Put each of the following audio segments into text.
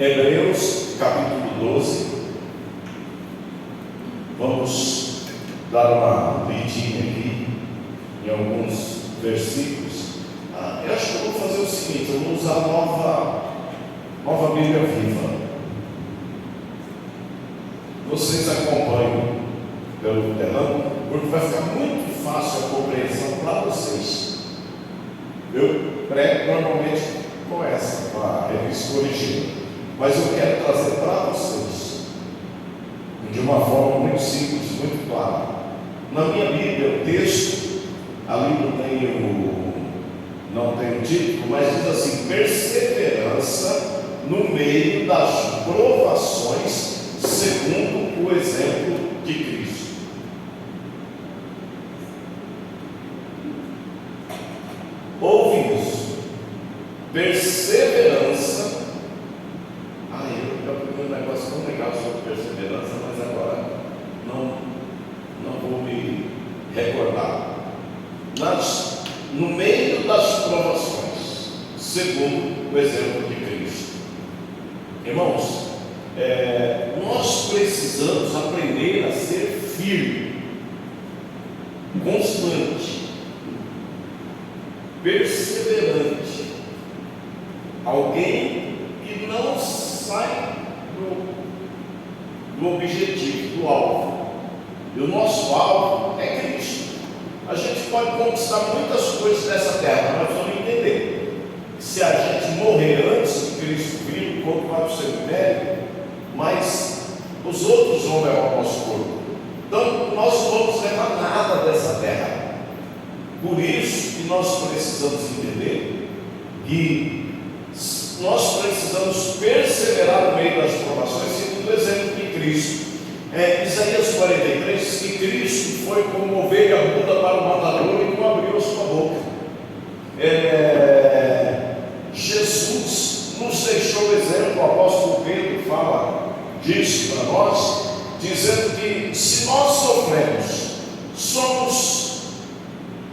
Hebreus capítulo 12, vamos dar uma lidinha aqui em alguns versículos. Eu acho que eu vou fazer o seguinte: eu vou usar a nova Bíblia Viva. Vocês acompanham pelo telão, porque vai ficar muito fácil a compreensão para vocês. Eu prego normalmente com essa, com a revista corrigida, mas eu quero trazer para vocês de uma forma muito simples, muito clara. Na minha Bíblia, o texto ali não tem o título, mas diz assim: perseverança no meio das provações, segundo o exemplo de Cristo. Ouve isso: perseverança. Eu aprendi um negócio tão legal sobre perseverança, mas agora não vou me recordar. No meio das provações, segundo o exemplo de Cristo. Irmãos, nós precisamos aprender a ser firme, constante, perseverante, alguém que não sai do objetivo, do alvo. E o nosso alvo é Cristo. A gente pode conquistar muitas coisas dessa terra, mas vamos entender: se a gente morrer antes de Cristo vir, o corpo vai para o cemitério, mas os outros vão levar o nosso corpo. Então nós não vamos levar nada dessa terra. Por isso que nós precisamos entender que nós precisamos perseverar no meio das provações, segundo o exemplo de Cristo. Isaías 43 diz que Cristo foi como ovelha muda para o matador e não abriu a sua boca. Jesus nos deixou o exemplo. O apóstolo Pedro fala disso para nós, dizendo que se nós sofremos, somos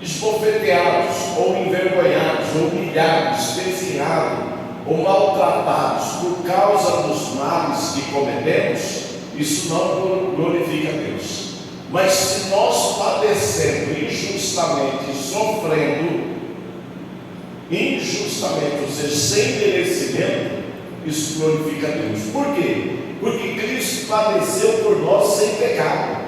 esbofeteados, ou envergonhados, ou humilhados, desviados, ou maltratados por causa dos males que cometemos, isso não glorifica a Deus. Mas se nós padecendo injustamente, sofrendo injustamente, ou seja, sem merecimento, isso glorifica a Deus. Por quê? Porque Cristo padeceu por nós sem pecado,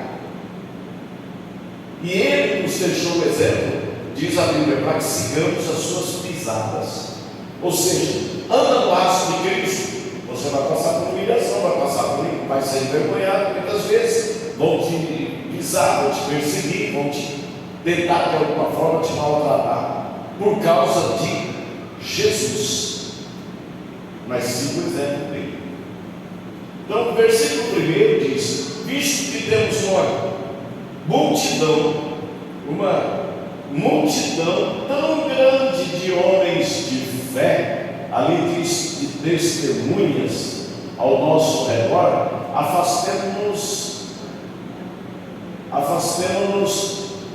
e Ele nos deixou o exemplo, diz a Bíblia, para que sigamos as suas pisadas. Ou seja, anda no laço de Cristo, você vai passar por humilhação, vai ser envergonhado muitas vezes, vão te pisar, vão te perseguir, vão te tentar de alguma forma te maltratar, por causa de Jesus, mas siga o exemplo dele. Então o versículo 1 diz: visto que temos uma multidão tão grande de homens de fé, ali diz de testemunhas ao nosso redor, afastemo-nos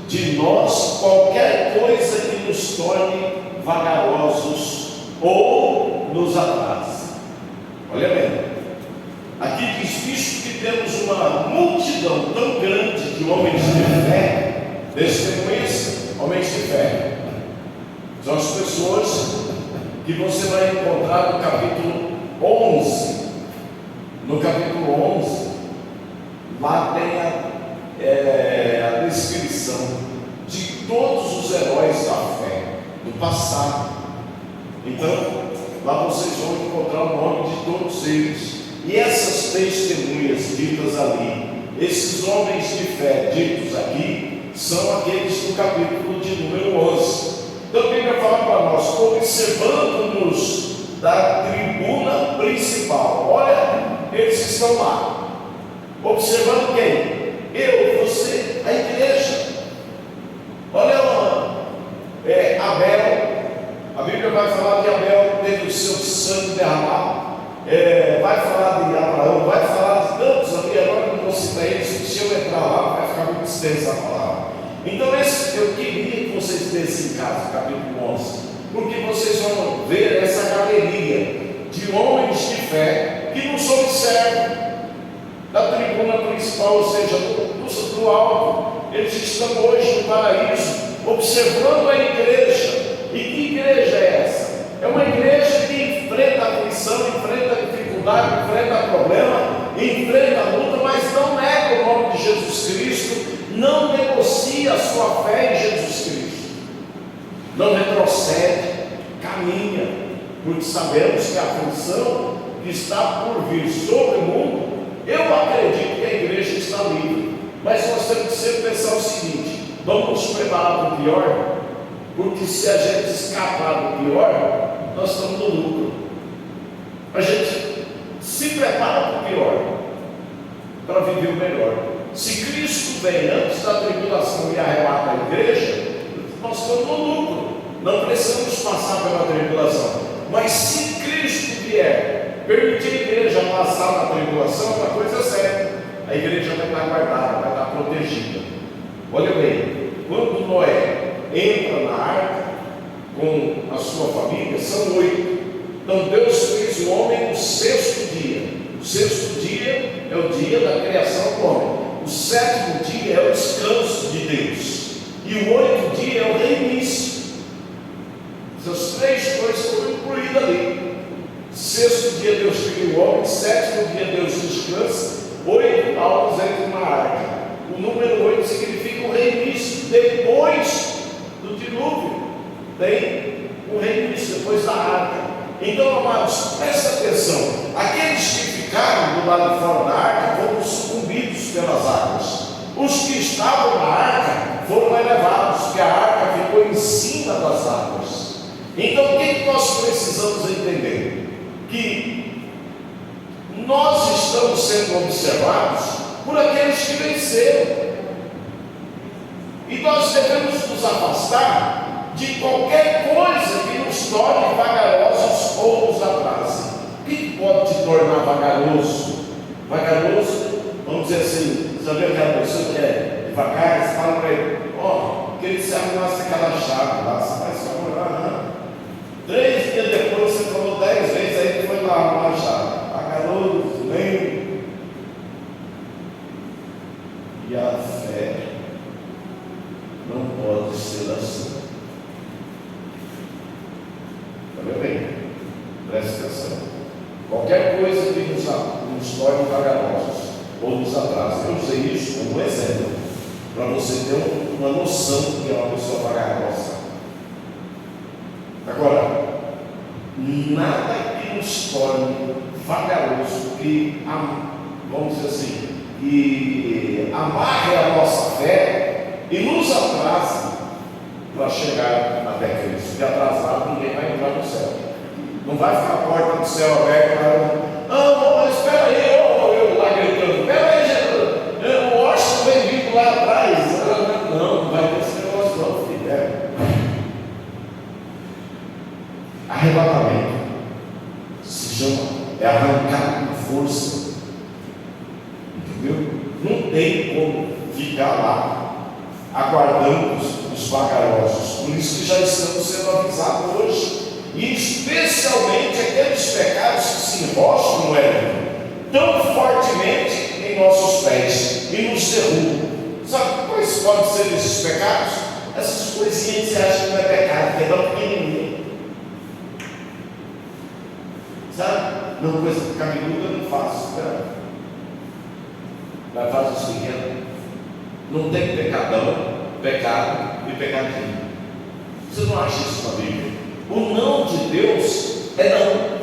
de nós qualquer coisa que nos torne vagarosos ou nos atrase. Olha bem, aqui diz: visto que temos uma multidão tão grande de homens de fé, testemunhas, homens de fé, são as pessoas que você vai encontrar no capítulo 11. No capítulo 11, lá tem a descrição de todos os heróis da fé do passado. Então, lá vocês vão encontrar o nome de todos eles. E essas testemunhas ditas ali, esses homens de fé ditos aqui, são aqueles do capítulo de número 11. Então a Bíblia fala para nós: observando-nos da tribuna principal. Olha, eles estão lá, observando quem? Eu, você, a igreja. Olha lá, Abel. A Bíblia vai falar que Abel teve o seu sangue derramado. Vai falar de Abraão, vai falar de tantos ali. Agora não vou citar eles, se eu entrar lá vai ficar muito extensa a palavra. Então eu queria que vocês dessem em casa, capítulo 11, porque vocês vão ver essa galeria de homens de fé que nos observam da tribuna principal, ou seja, do alto. Eles estão hoje no paraíso, observando a igreja. E que igreja é essa? É uma igreja que enfrenta a aflição, enfrenta a dificuldade, enfrenta problema, enfrenta a luta, mas não nega o nome de Jesus Cristo, não negocia a sua fé em Jesus Cristo, não retrocede, caminha, porque sabemos que a aflição que está por vir sobre o mundo, eu acredito que a igreja está livre, mas nós temos que sempre pensar o seguinte: vamos nos preparar para o pior, porque se a gente escapar do pior, nós estamos no lucro. A gente se prepara para o pior, para viver o melhor. Se Cristo vem antes da tribulação e arrebata a igreja, nós estamos no lucro, não precisamos passar pela tribulação. Mas se Cristo vier, permitir a igreja passar na tribulação, é uma coisa séria. A igreja vai estar guardada, vai estar protegida. Olha bem, quando Noé entra na arca com a sua família, são 8. Então Deus fez o homem no 6º dia. O 6º dia é o dia da criação do homem. O 7º dia é o descanso de Deus. E o 8º dia é o reinício. Essas 3 coisas foram incluídas ali. 6º dia Deus cria o homem, 7º dia Deus descansa, 8 almas entram na arca. O número 8 significa o reinício. Depois do dilúvio tem o reinício, depois da arca. Então, amados, presta atenção: aqueles que ficaram do lado de fora da arca foram sucumbidos pelas águas. Os que estavam na arca foram elevados, porque a arca ficou em cima das águas. Então, o que nós precisamos entender? Que nós estamos sendo observados por aqueles que venceram, e nós devemos nos afastar de qualquer coisa que nos torne vagarosos ou nos atrase. O que pode te tornar vagaroso? Vagaroso, vamos dizer assim, sabe aquela pessoa que é devagar, você fala para ele: ó, queria que você arrumasse aquela chave lá, você vai só morar. 3 dias depois você falou 10 vezes, aí ele foi lá arrumar a chave. Vagaroso, nem. E a fé não pode ser assim. Olha bem, preste atenção. Qualquer coisa que nos torne vagarosos ou nos atrase, eu usei isso como exemplo, para você ter uma noção do que é uma pessoa vagarosa. Agora, nada que nos torne vagaroso, que, vamos dizer assim, que amarre a nossa fé e nos atrase para chegar até Cristo. Porque atrasado ninguém vai entrar no céu. Não vai ficar a porta do céu aberta. Não, mas espera aí, eu lá gritando: espera aí, Jesus, o Washington vem vindo lá atrás. Não vai ter esse negócio não, filho. Arrebatamento se chama, é arrancar com força. Entendeu? Não tem como ficar lá aguardando os vagarosos. Por isso que já estamos sendo avisados hoje. E especialmente aqueles pecados que se enroscam no elenco tão fortemente em nossos pés e nos derrubam. Sabe quais podem ser esses pecados? Essas coisinhas que você acha que não é pecado, que é tão pequenininho. Sabe? Não, coisa cabeluda eu não faço. Mas faz os pequenos. Não tem pecadão, pecado e pecadinho. Você não acha isso na Bíblia? O não de Deus é não.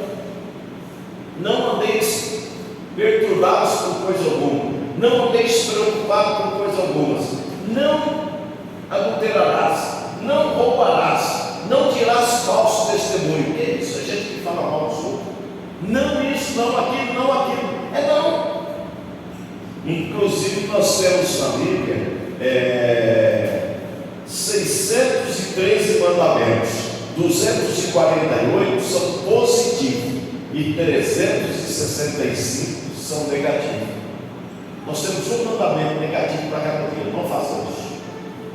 Não andeis perturbados por coisa alguma. Não andeis preocupados por coisa alguma. Não adulterarás. Não roubarás. Não dirás falso testemunho. Que é isso? A gente que fala mal dos outros. Não isso, não aquilo, não aquilo. É não. Inclusive nós temos na Bíblia 613 mandamentos. 248 são positivos e 365 são negativos. Nós temos um mandamento negativo para cada dia. Não façam isso.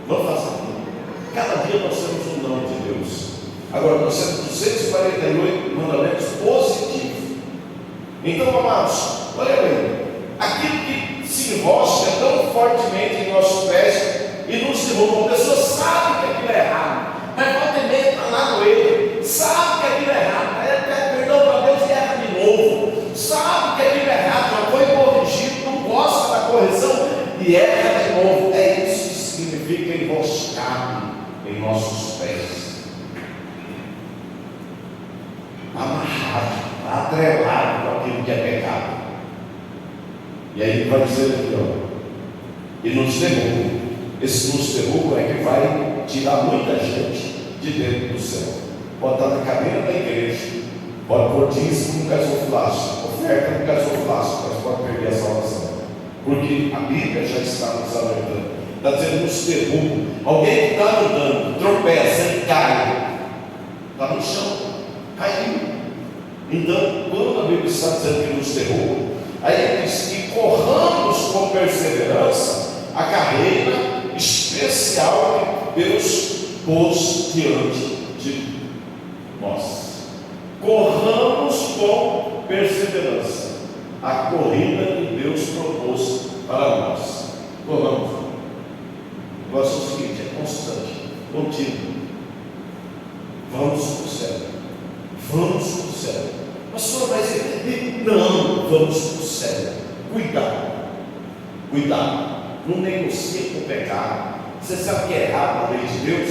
Não façam isso. Cada dia nós temos um não de Deus. Agora nós temos 248 mandamentos positivos. Então, amados, olha bem, aquilo que se enrosca tão fortemente em nossos pés e nos derruba, a pessoa sabe que aquilo é errado, mas volta e meia está lá no erro, sabe que aquilo é errado, mas pede perdão para Deus e erra de novo, sabe que aquilo é errado, mas foi corrigido, não gosta da correção e erra de novo. É isso que significa enroscado em nossos pés, amarrado, atrelado com aquilo que é pecado. E aí ele vai dizer aqui, ó, e nos derruba. Esse nos derruba é que vai tirar muita gente de dentro do céu. Pode estar na cadeira da igreja, pode pôr dízimo no gasofilácio, oferta no gasofilácio, mas pode perder a salvação, porque a Bíblia já está nos alertando, está dizendo nos derruba. Alguém que está andando, tropeça e cai, está no chão, caiu. Então, quando a Bíblia está dizendo que nos derruba, aí ele diz que corramos com perseverança a carreira especial que Deus pôs diante de nós. Corramos com perseverança a corrida que Deus propôs para nós. Corramos. O negócio é o seguinte, é constante, contínuo. Vamos para o céu. Vamos para o céu. Pastor, mas não, vamos para o céu. Cuidado, cuidado. Não negocie com o pecado. Você sabe que é errado na lei de Deus?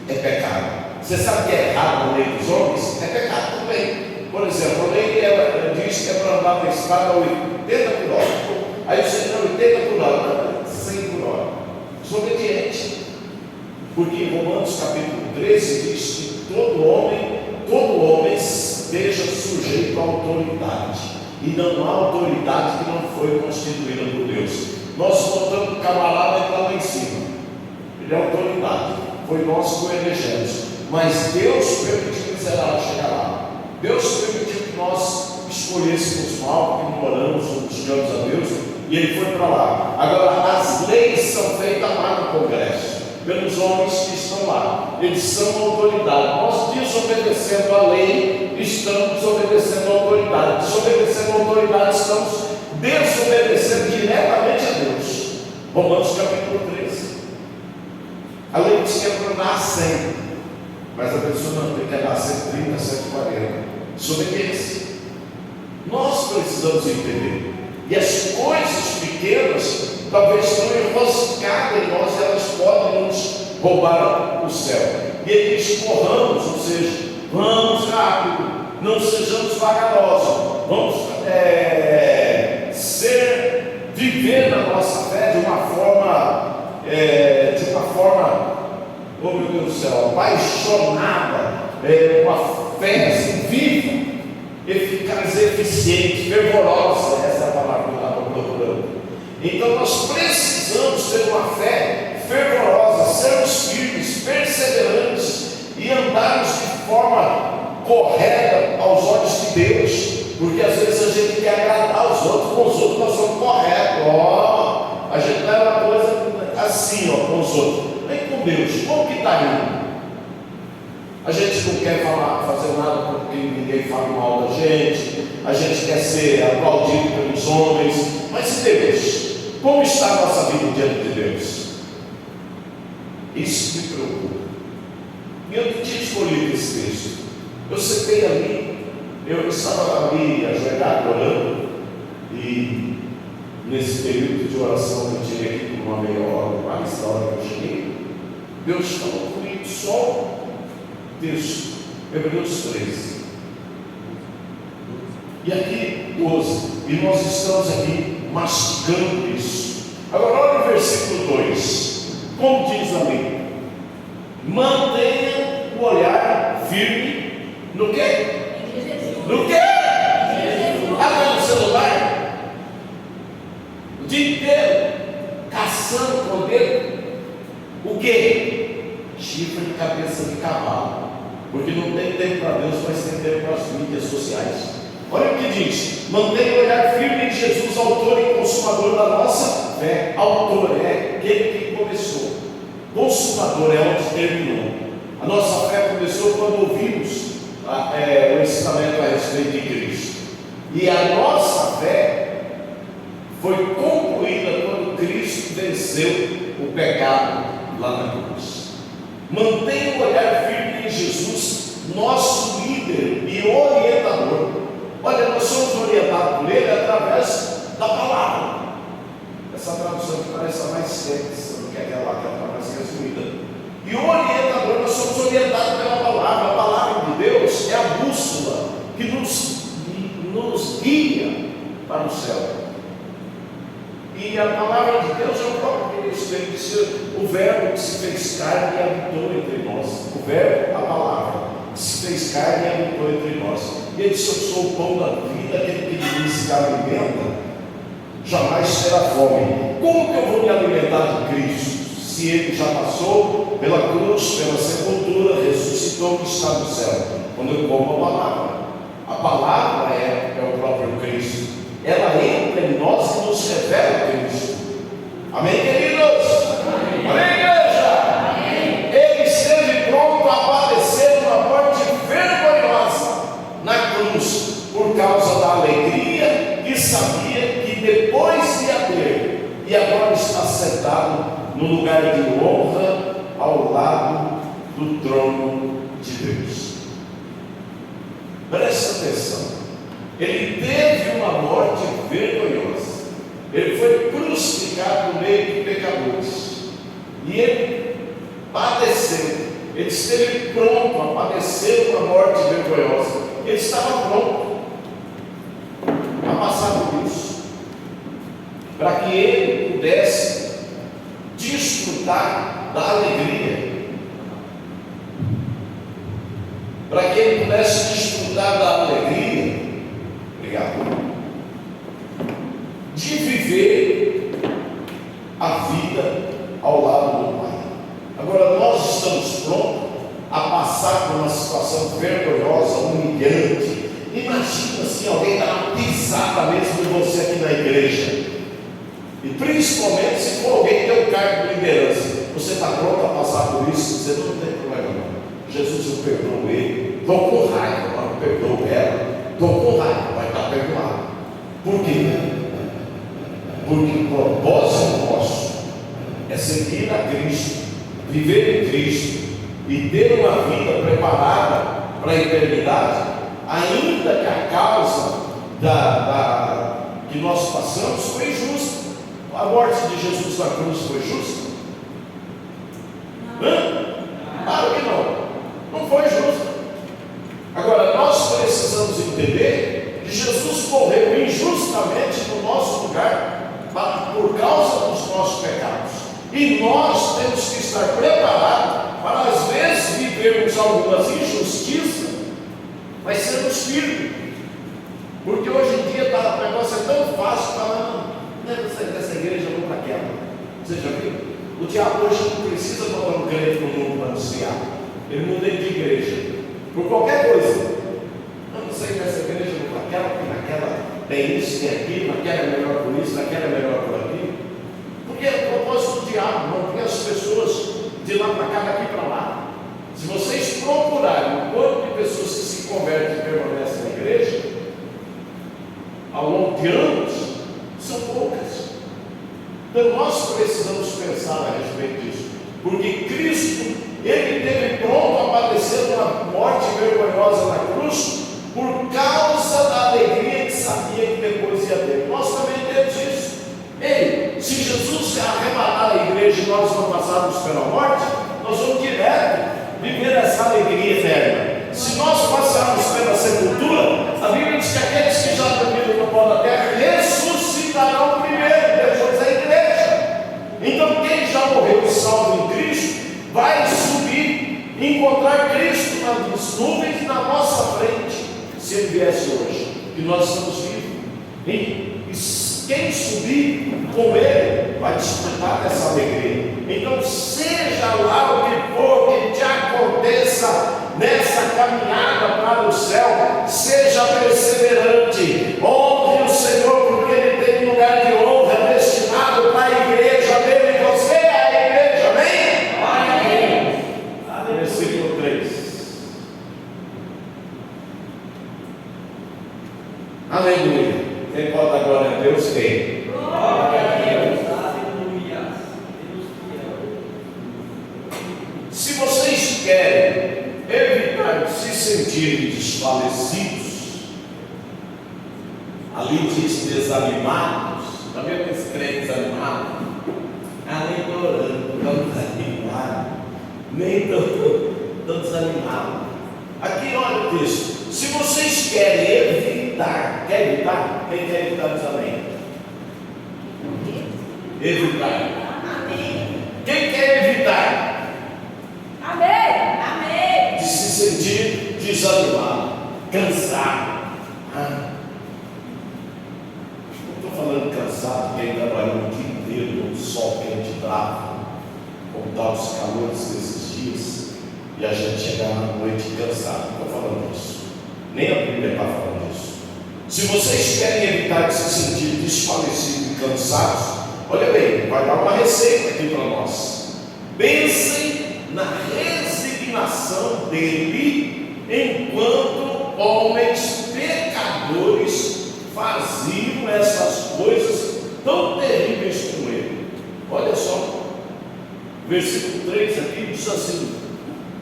É pecado. Você sabe que é errado na lei dos homens? É pecado também. Por exemplo, a lei diz que é para andar na estrada a 80 por hora. Aí você não, 80 por hora, não, 100 por hora. Desobediente. Porque em Romanos capítulo 13 diz que todo homem esteja sujeito à autoridade. E não há autoridade que não foi constituída por Deus. Nós botamos o camarada e está lá em cima. Ele é autoridade. Foi nós que o elegemos. Mas Deus permitiu que o miserável chegar lá. Deus permitiu que nós escolhêssemos mal, porque não oramos, não buscamos a Deus, e ele foi para lá. Agora, as leis são feitas lá no Congresso, pelos homens que estão lá. Eles são autoridade. Nós, desobedecendo a lei, estamos desobedecendo a autoridade. Desobedecendo a autoridade, estamos desobedecendo diretamente a Deus. Romanos capítulo 13. A lei diz que é para dar 100, mas a pessoa não tem que dar 130, 140. Desobediência. Nós precisamos entender. E as coisas pequenas talvez estão enroscadas em nós, elas podem nos roubar o céu. E ele diz: corramos, ou seja, vamos rápido, não sejamos vagarosos, vamos viver na nossa fé de uma forma, oh meu Deus do céu, apaixonada, uma fé assim, viva, eficaz, eficiente, fervorosa. Essa é a palavra que eu estava procurando. Então nós precisamos ter uma fé fervorosa, sermos firmes, perseverantes e andarmos de forma correta aos olhos de Deus. Porque às vezes a gente quer agradar os outros, com os outros nós somos corretos. A gente leva a coisa assim, com os outros. Nem com Deus, como que está indo? A gente não quer fazer nada para que ninguém fale mal da gente. A gente quer ser aplaudido pelos homens. Mas e Deus? Como está a nossa vida diante de Deus? Isso me preocupa. E eu tinha escolhido esse texto. Eu sentei ali. Eu estava ali ajoelhado orando, e nesse período de oração que eu tirei aqui por uma meia hora, mais da hora que eu cheguei, Deus falou comigo só o texto, Hebreus 13. E aqui 12, e nós estamos aqui mastigando isso. Agora olha o versículo 2, como diz ali: mantenha o olhar firme no quê? No quê? Ah, no celular? O dia inteiro caçando com o dedo. O quê? Chifre de cabeça de cavalo. Porque não tem tempo para Deus, mas tem tempo para as mídias sociais. Olha o que diz: mantenha o olhar firme em Jesus, autor e consumador da nossa fé. Autor é aquele que começou, consumador é onde terminou. A nossa fé começou quando ouvimos o ensinamento a respeito de Cristo. E a nossa fé foi concluída quando Cristo venceu o pecado lá na cruz. Mantenha o olhar firme em Jesus, nosso líder e orientador. Olha, nós somos orientados por Ele através da palavra. Essa tradução que parece a mais simples do que aquela que está mais resumida. E o orientador, nós somos orientados pela palavra. A palavra de Deus é a bússola que nos guia para o céu. E a palavra de Deus é o próprio Cristo. Ele disse: o verbo que se fez carne e habitou entre nós. O verbo, a palavra, que se fez carne e habitou entre nós. E ele disse: eu sou o pão da vida, aquele que de mim se alimenta jamais terá fome. Como que eu vou me alimentar de Cristo, se Ele já passou pela cruz, pela sepultura, ressuscitou e está no céu? Quando eu como a palavra é o próprio Cristo. Ela entra em nós e nos revela Cristo. Amém, queridos? Amém, igreja? Amém. Ele esteve pronto a padecer uma morte vergonhosa na cruz, por causa da alegria que sabia que depois ia ter, e agora está sentado no lugar de honra ao lado do trono de Deus. Presta atenção. Ele teve uma morte vergonhosa. Ele foi crucificado no meio de pecadores. E ele padeceu. Ele esteve pronto a padecer uma morte vergonhosa. Ele estava pronto a passar por isso, para que ele pudesse desfrutar da alegria, para que ele pudesse desfrutar da alegria, obrigado, de viver a vida ao lado do Pai. Agora, nós estamos prontos a passar por uma situação vergonhosa, humilhante. Imagina se alguém dá uma pisada mesmo em você aqui na igreja, e principalmente se for alguém que tem um cargo de liderança. Você está pronto a passar por isso? Você não tem problema não. Jesus, eu perdoo ele, estou com raiva, não perdoo ela, estou com raiva, vai estar perdoado. Por quê? Porque o propósito nosso é seguir a Cristo, viver em Cristo e ter uma vida preparada para a eternidade, ainda que a causa que nós passamos foi justa. A morte de Jesus na cruz foi justa? Claro que não foi justa. Agora, nós precisamos entender que Jesus morreu injustamente no nosso lugar, por causa dos nossos pecados, e nós temos que estar preparados para às vezes vivermos algumas injustiças, mas sermos firmes, porque hoje em dia o negócio é tão fácil, falando, não é dessa igreja, eu vou para aquela. Você já viu? O diabo hoje não precisa botar um crente no mundo para anunciar, ele muda de igreja, por qualquer coisa. Eu não sei dessa igreja, eu vou para aquela, porque naquela tem isso, tem aquilo, naquela é melhor por isso, naquela é melhor por aquilo. Porque é o propósito do diabo, não tem as pessoas de lá para cá, daqui para lá. Se vocês procurarem o quanto de pessoas que se convertem e permanecem na igreja, ao longo de anos, são poucas. Então nós precisamos pensar a respeito disso, porque Cristo, Ele teve pronto a padecer uma morte vergonhosa na cruz, por causa da alegria que sabia que depois ia ter. Nós também temos isso. Ei, se Jesus arrebatar a igreja e nós não passarmos pela morte, nós vamos direto viver essa alegria eterna. Se nós passarmos pela sepultura, a Bíblia diz que aqueles que já dormiram no pó da terra ressuscitarão primeiro, depois a igreja. Então quem já morreu e salvo em Cristo vai subir e encontrar Cristo nas nuvens na nossa frente, se Ele viesse hoje, que nós estamos vivos. E quem subir com Ele vai desfrutar dessa alegria. Então, seja lá o que for que te aconteça nessa caminhada para o céu, seja perseverante, honre o Senhor, porque Ele tem um lugar de honra destinado para a igreja dele, e você é a igreja, amém? Amém. Versículo 3. Aleluia. Quem pode dar glória a Deus? Quem? Glória a Deus. Aleluia. Se vocês querem evitar de se sentirem desfalecidos, ali diz desanimados, está vendo esse crente desanimado? Nem estou orando, tão desanimado, nem tão desanimado. Aqui olha o texto: se vocês querem evitar, quer evitar? Quem quer evitar diz amém? Evitar. Amém. Quem quer evitar Amém. Amém. de se sentir desanimado, cansado? Não estou falando cansado, quem trabalhou o dia inteiro no sol quente bravo, como está os calores desses dias, e a gente chegar na noite cansado. Não estou falando disso, nem a Bíblia está falando disso. Se vocês querem evitar de se sentir desfalecidos e cansados, olha bem, vai dar uma receita aqui para nós. Pensem na resignação dele enquanto homens pecadores faziam essas coisas tão terríveis como ele. Olha só, versículo 3 aqui diz assim: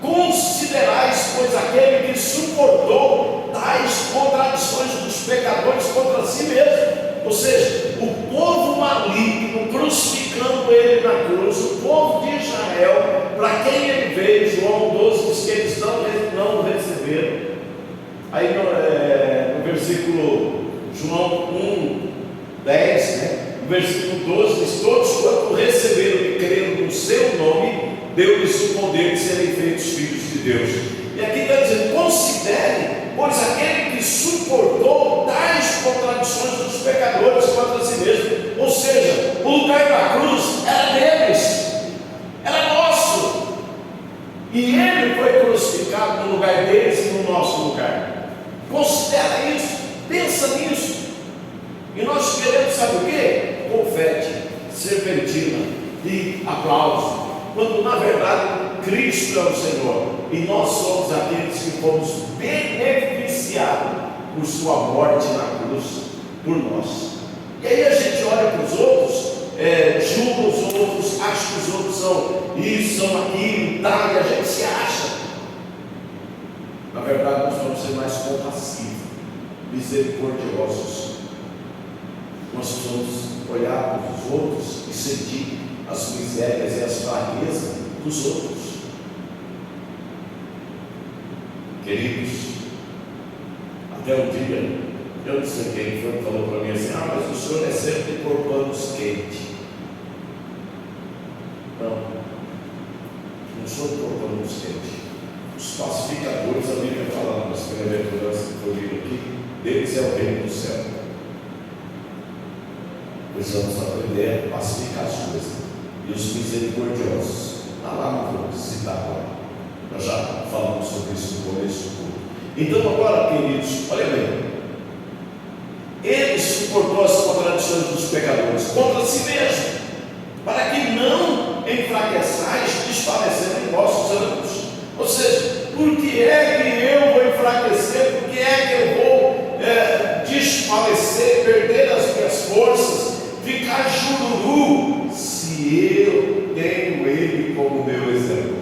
considerais, pois, aquele que suportou tais contradições dos pecadores contra si mesmo. Ou seja, o povo maligno crucificando ele na cruz, o povo de Israel, para quem ele veio, João 12 diz que eles não receberam. Aí no versículo João 1:10, né? No versículo 12 diz: todos quanto receberam e creram no seu nome, deu-lhes o poder de serem feitos filhos de Deus. E aqui está dizendo: considere, pois, aquele que suportou tais contradições dos pecadores contra si mesmo. Ou seja, o lugar da cruz era deles, era nosso, e ele foi crucificado no lugar deles e no nosso lugar. Considera isso, pensa nisso. E nós queremos, sabe o quê? Confete, serpentina e aplauso, quando na verdade Cristo é o Senhor, e nós somos aqueles que fomos beneficiados por sua morte na cruz, por nós. E aí a gente olha para os outros, julga os outros, acha que os outros são isso, são aquilo e tal, e a gente se acha. Na verdade nós vamos ser mais compassivos, misericordiosos. Nós precisamos olhar para os outros e sentir as misérias e as fraquezas dos outros. Queridos, até um dia, eu não sei quem foi que falou para mim assim: mas o senhor é sempre por panos quentes. Não sou por panos quentes. Os pacificadores, a Bíblia fala nas bem-aventuranças que eu li aqui, deles é o reino do céu. Precisamos aprender a pacificar as coisas. E os misericordiosos, lá não vou citar agora, nós já falamos sobre isso no começo do culto. Então agora, queridos, olha bem, ele suportou as contradições dos pecadores contra si mesmo, para que não enfraqueçais, desfalecendo em vossos ânimos. Ou seja, por que é que eu vou enfraquecer? Por que é que eu vou desfalecer, perder as minhas forças, ficar jururu, se eu tenho ele como meu exemplo?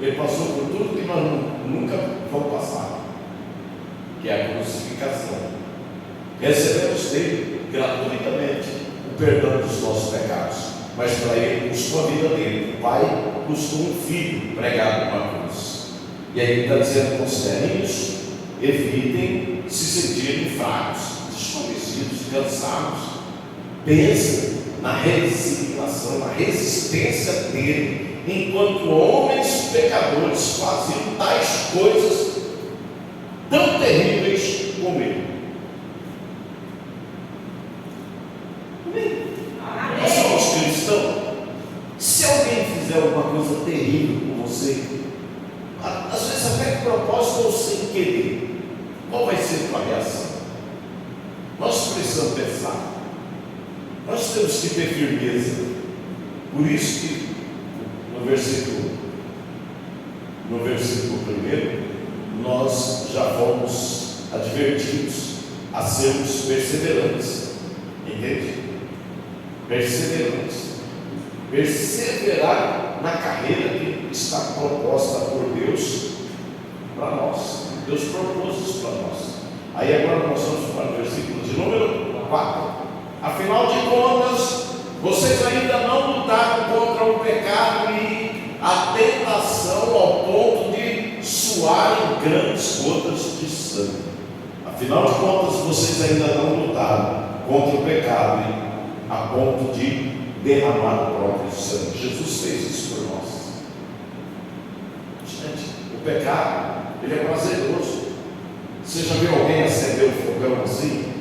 Ele passou por tudo que nós nunca vamos passar, que é a crucificação. Recebemos dele gratuitamente o perdão dos nossos pecados, mas para ele custou a vida dele. O Pai custou um filho pregado numa cruz. E aí ele está dizendo: considerem isso, evitem se sentirem fracos, desfalecidos, cansados. Pensem na resignação, na resistência dele, enquanto homens pecadores faziam tais coisas tão terríveis como ele. Nós somos cristãos. Se alguém fizer alguma coisa terrível com você, às vezes até de propósito ou sem querer, qual vai ser a tua reação? Nós precisamos pensar. Nós temos que ter firmeza. Por isso que no versículo 1 nós já fomos advertidos a sermos perseverantes. Entende? Perseverantes. Perseverar na carreira que está proposta por Deus para nós. Deus propôs isso para nós. Aí agora nós vamos para o versículo de número 4. Afinal de contas, vocês ainda não lutaram contra o pecado e a tentação ao ponto de suarem grandes gotas de sangue. Afinal de contas, vocês ainda não lutaram contra o pecado e a ponto de derramar o próprio sangue. Jesus fez isso por nós. Gente, o pecado, ele é prazeroso. Você já viu alguém acender o fogão assim?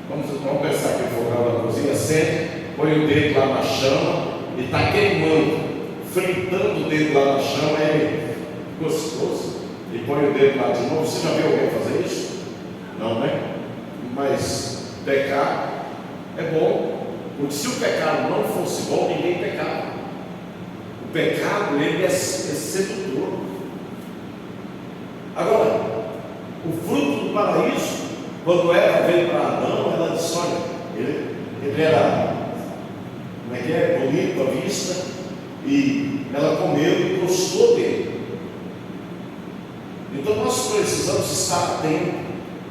Vamos pensar que o fogão da cozinha acende, põe o dedo lá na chama e está queimando, fritando o dedo lá na chama, é gostoso, e põe o dedo lá de novo. Você já viu alguém fazer isso? Não, né? Mas pecar é bom, porque se o pecado não fosse bom, ninguém pecava. O pecado, ele é sedutor. Agora, o fruto do paraíso, quando Eva veio para Adão, ela disse: olha, ele era, como é que é? Bonito à vista, e ela comeu e gostou dele. Então nós precisamos estar atentos,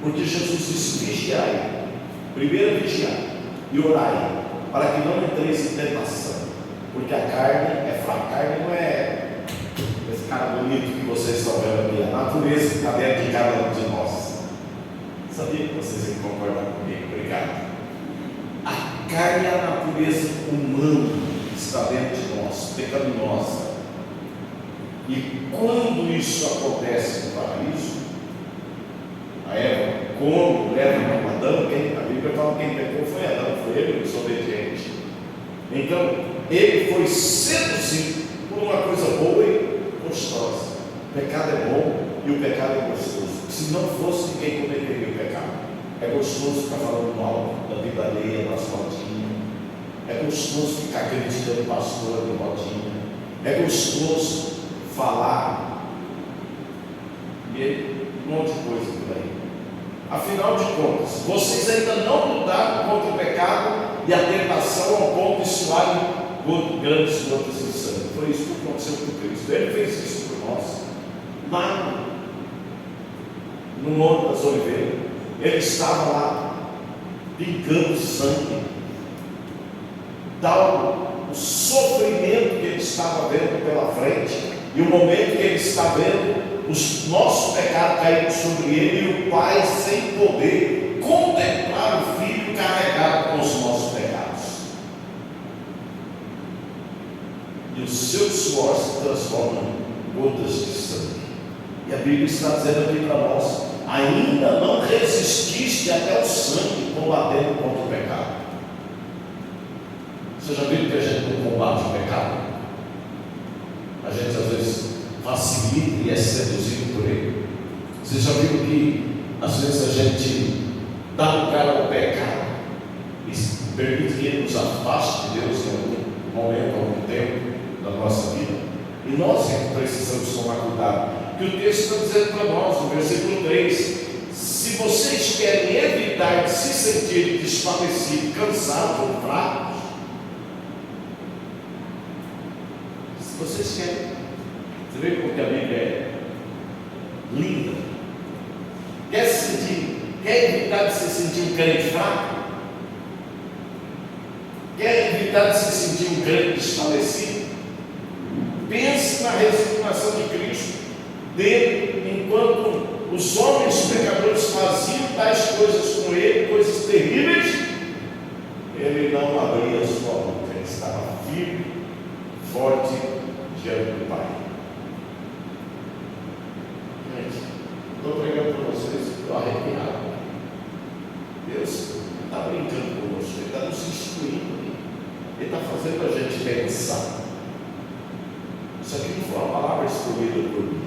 porque Jesus disse: vigiai. Primeiro vigiai e orai, para que não entreis em tentação, porque a carne é fraca. A carne não é esse cara bonito que vocês estão vendo aqui, a natureza que está dentro de cada um de nós. Sabia que vocês iam concordar comigo? Obrigado. A carne é a natureza humana que está dentro de nós, pecaminosa. E quando isso acontece no paraíso, a Eva come, leva para Adão, a Bíblia fala que quem pecou foi Adão, foi ele o desobediente. Então, ele foi seduzido por uma coisa boa e gostosa. O pecado é bom e o pecado é gostoso. Se não fosse, ninguém cometeria o pecado. É gostoso ficar falando mal da vida alheia, das rodinhas. É gostoso ficar criticando o pastor de rodinha. É gostoso falar. E um monte de coisa por aí. Afinal de contas, vocês ainda não lutaram contra o pecado e a tentação ao ponto de suarem grandes gotas de sangue. Foi isso que aconteceu com Cristo. Ele fez isso por nós. Lá no Monte das Oliveiras, ele estava lá pingando sangue, dado o sofrimento que ele estava vendo pela frente, e o momento que ele está vendo os nossos pecados caindo sobre ele, e o Pai sem poder contemplar o Filho carregado com os nossos pecados, e o seu suor se transforma em gotas de sangue. E a Bíblia está dizendo aqui para nós: ainda não resististe até o sangue combatendo contra o pecado. Você já viu que a gente não combate o pecado? A gente às vezes facilita e é seduzido por ele. Você já viu que às vezes a gente dá lugar ao pecado e permite que ele nos afaste de Deus em algum momento, algum tempo da nossa vida? E nós é que precisamos tomar cuidado. Que o texto está dizendo para nós, no versículo 3: se vocês querem evitar de se sentir desfalecidos, cansados ou fracos, se vocês querem, você vê como que a Bíblia é linda. Quer evitar de se sentir um crente fraco? Quer evitar de se sentir um crente desfalecido? Pense na resignação de Cristo dele, enquanto os homens pecadores faziam tais coisas com ele, coisas terríveis, ele não abria a sua boca, ele estava firme, forte diante do Pai. Gente, estou pregando para vocês, estou arrepiado. Deus não está brincando conosco, Ele está nos instruindo, Ele está fazendo a gente pensar. Isso aqui não foi uma palavra escolhida por mim.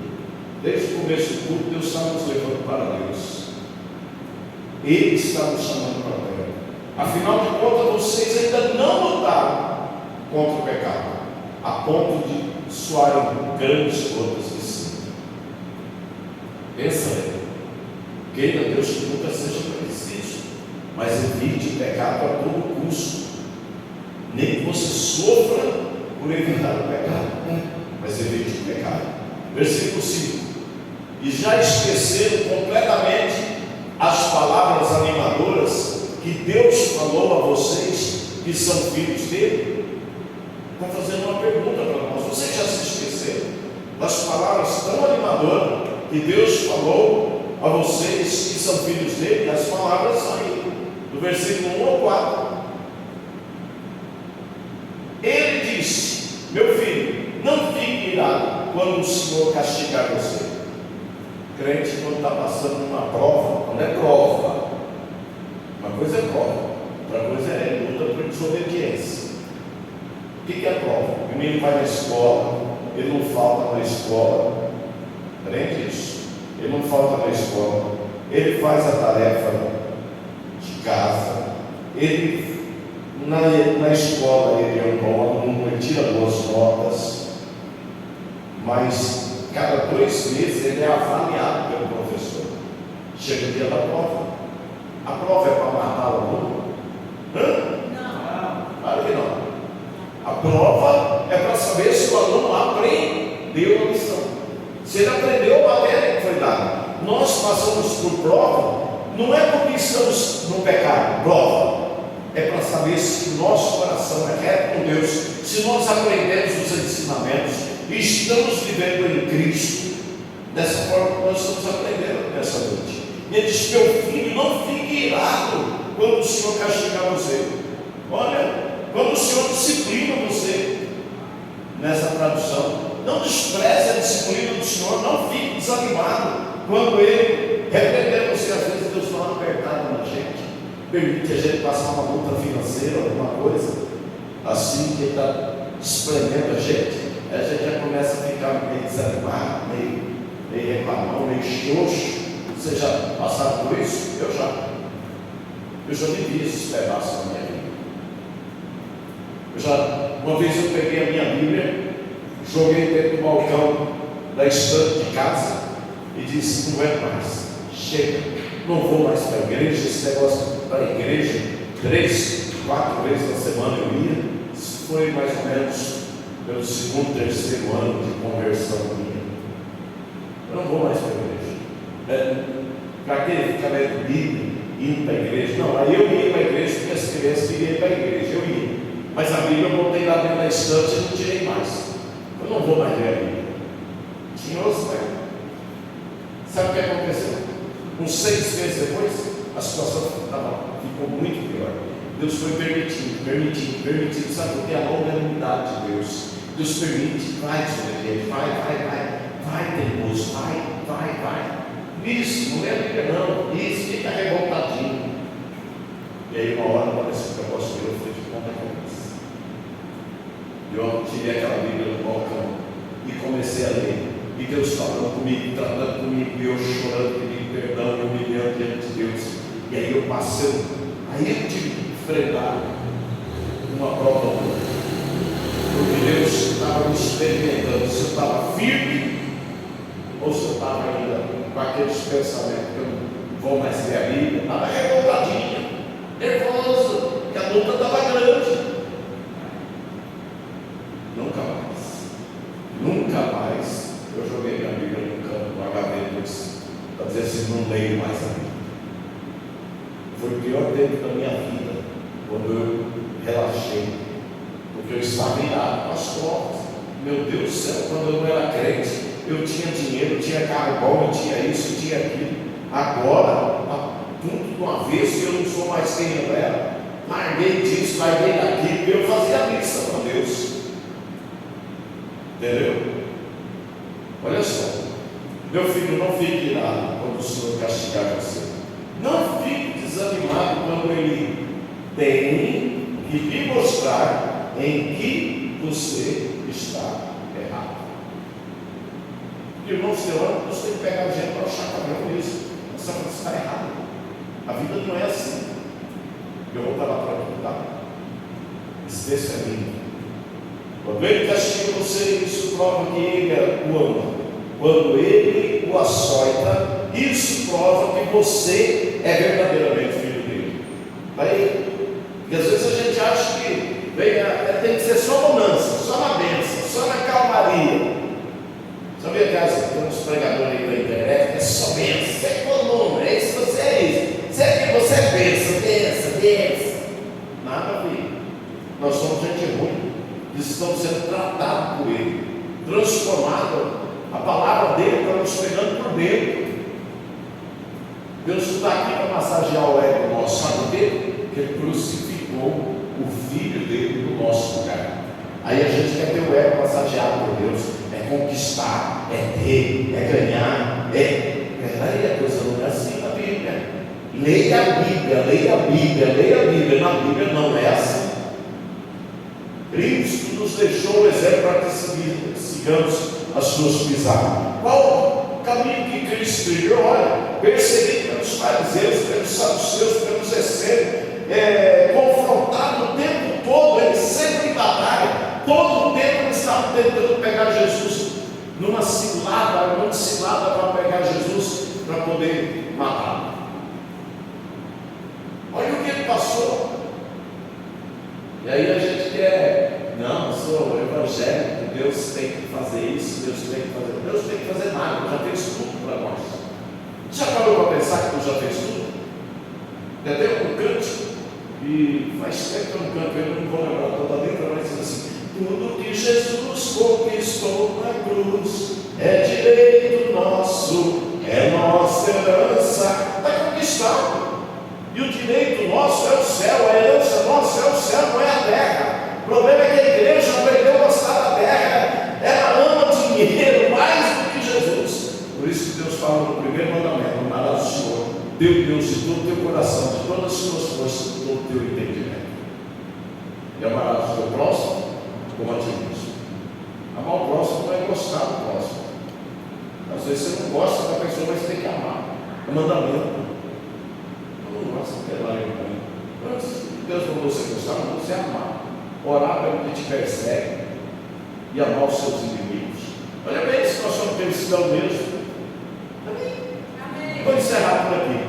Desde o começo do culto, Deus está nos levando para Deus. Ele está nos chamando para Deus. Afinal de contas, vocês ainda não lutaram contra o pecado, a ponto de suarem grandes gotas de sangue. Pensa aí. Queira Deus que nunca seja preciso. mas evite o pecado a todo custo. Nem que você sofra por evitar o pecado, mas evite o pecado. Versículo 5: e já esqueceram completamente as palavras animadoras que Deus falou a vocês que são filhos dele? Está fazendo uma pergunta para nós. Vocês já se esqueceram das palavras tão animadoras que Deus falou a vocês que são filhos dele? As palavras aí, do versículo 1 ao 4. Ele disse: meu filho, não fique irado quando o Senhor castigar você. Crente, quando está passando uma prova, não é prova, uma coisa é prova, outra coisa é luta por desobediência. O que é prova? O menino vai na escola, ele não falta na escola, crente isso, ele não falta na escola, ele faz a tarefa de casa, ele na escola ele é um bom aluno, ele tira boas notas, mas cada 2 meses ele é avaliado pelo professor. Chega o dia da prova. A prova é para matar o aluno? Não. Claro que não. A prova é para saber se o aluno aprendeu a lição, se ele aprendeu a matéria que foi dada. Nós passamos por prova, não é porque estamos no pecado, prova é para saber se o nosso coração é reto com Deus, se nós aprendemos os ensinamentos e estamos vivendo em Cristo. Dessa forma que nós estamos aprendendo nessa noite. Ele diz: meu filho, não fique irado quando o Senhor castigar você. Olha, quando o Senhor disciplina você, nessa tradução, não despreze a disciplina do Senhor, não fique desanimado quando Ele repreender você. Às vezes Deus dá uma apertada na gente, permite a gente passar uma luta financeira, alguma coisa assim, que Ele está espremendo a gente já começa a ficar meio desanimado, meio reclamão, meio xoxo. Você já passaram por isso? Eu já vivi esses pedaços na minha vida. Uma vez eu peguei a minha Bíblia, joguei dentro do balcão da estante de casa e disse: não é mais, chega, não vou mais para a igreja. Esse negócio para a igreja 3, 4 vezes na semana eu ia. Isso foi mais ou menos pelo 2º, 3º ano de conversão minha. Eu não vou mais para a igreja. Para que ficar lendo Bíblia, indo para a igreja? Não, aí eu ia para a igreja porque as crianças queriam ir para a igreja, eu ia. Mas a Bíblia eu botei lá dentro da estante e não tirei mais. Eu não vou mais ler a Bíblia. Senhor, sabe o que aconteceu? Uns 6 meses depois, a situação ficou muito pior. Deus foi permitindo, sabe o que? A longanimidade de Deus. Deus permite, vai desobediente, vai teimoso, vai. Isso, não é Bíblia não, isso, fica revoltadinho. E aí uma hora apareceu o negócio meu, eu falei: de ponta cabeça. Eu tirei aquela Bíblia do balcão e comecei a ler. E Deus falando comigo, tratando comigo, e eu chorando, pedindo perdão, me humilhando diante de Deus. E aí eu passei, aí eu tive que enfrentar uma prova, porque Deus estava me experimentando se eu estava firme ou se eu estava ainda com aqueles pensamentos que eu não vou mais ler a Bíblia. Estava revoltadinha, nervoso, que a luta estava grande. Nunca mais eu joguei minha Bíblia no canto, no HD, para dizer assim: não leio mais a Bíblia. Foi o pior tempo da minha vida, quando eu relaxei, porque eu estava irado com as provas. Meu Deus do céu, quando eu não era crente, eu tinha dinheiro, eu tinha carro bom, eu tinha isso, eu tinha aquilo. Agora, tudo de uma vez, que eu não sou mais quem eu era. Larguei disso, larguei daquilo, eu fazia a missa para Deus. Entendeu? Olha só, meu filho, não fique irado quando o Senhor castigar você. Não fique desanimado quando Ele tem que lhe mostrar em que você está errado. Irmãos, Deus tem que pegar gente para achar caminho nisso. Você está errado. A vida não é assim. Eu vou estar lá para ajudar. Esse texto é lindo. Quando Ele castiga você, isso prova que Ele o ama. Quando Ele o açoita, isso prova que você é verdadeiramente filho dele. benção. Nada a ver. Nós somos gente ruim, que estamos sendo tratados por Ele, transformado. A palavra dele está nos pegando por dentro. Deus não está aqui para massagear o ego nosso, sabe por quê? Porque Ele crucificou o Filho dele no nosso lugar. Aí a gente quer ter o ego massageado por Deus, é conquistar, é ter, é ganhar, Peraí, a coisa não é assim na Bíblia. Leia a Bíblia. Na Bíblia não é assim. Cristo nos deixou o exemplo para que sigamos as suas pisadas. Qual o caminho que Cristo trilhou? Olha, perseguido pelos fariseus, pelos saduceus, pelos essênios, confrontado o tempo todo, ele sempre em batalha, todo o tempo eles estavam tentando pegar Jesus numa cilada para pegar Jesus para poder matá-lo. Olha o que ele passou. E aí a gente quer, não, eu sou evangélico, Deus tem que fazer isso, Deus tem que fazer nada, já fez tudo para nós. Já parou para pensar que Deus já fez tudo? Já tem um cântico, e faz tempo que eu não canto, eu não vou lembrar toda a letra, mas diz assim: tudo que Jesus conquistou na cruz é direito nosso, é nossa herança, está conquistado. E o direito nosso é o céu, a herança nossa é o céu, não é a terra. O problema é que a igreja aprendeu a gostar da terra, ela ama dinheiro mais do que Jesus. Por isso que Deus fala no primeiro mandamento: amarás o Senhor, teu Deus, de todo o teu coração, de todas as suas forças, de todo o teu entendimento. E amarás o teu próximo como a ti mesmo. Amar o próximo não é gostar do próximo. Às vezes você não gosta da pessoa, mas você tem que amar. É mandamento. Nossa, que lá Deus mandou você gostar, mandou você amar, orar pelo que te persegue e amar os seus inimigos. Olha bem, se nós somos cristãos mesmo. Amém. Vou encerrar por aqui.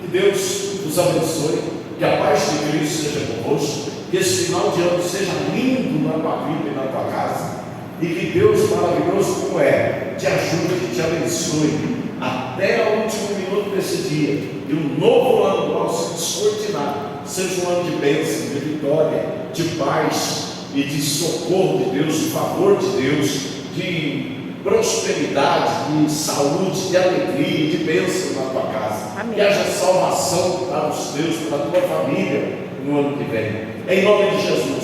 Que Deus nos abençoe, que a paz de Cristo seja convosco, que esse final de ano seja lindo na tua vida e na tua casa, e que Deus maravilhoso como é, te ajude e te abençoe até o último minuto desse dia, e um novo ano nosso descortinado seja um ano de bênção, de vitória, de paz e de socorro de Deus, de favor de Deus, de prosperidade, de saúde, de alegria e de bênção na tua casa. Amém. Que haja salvação para os teus, para a tua família no ano que vem, em nome de Jesus.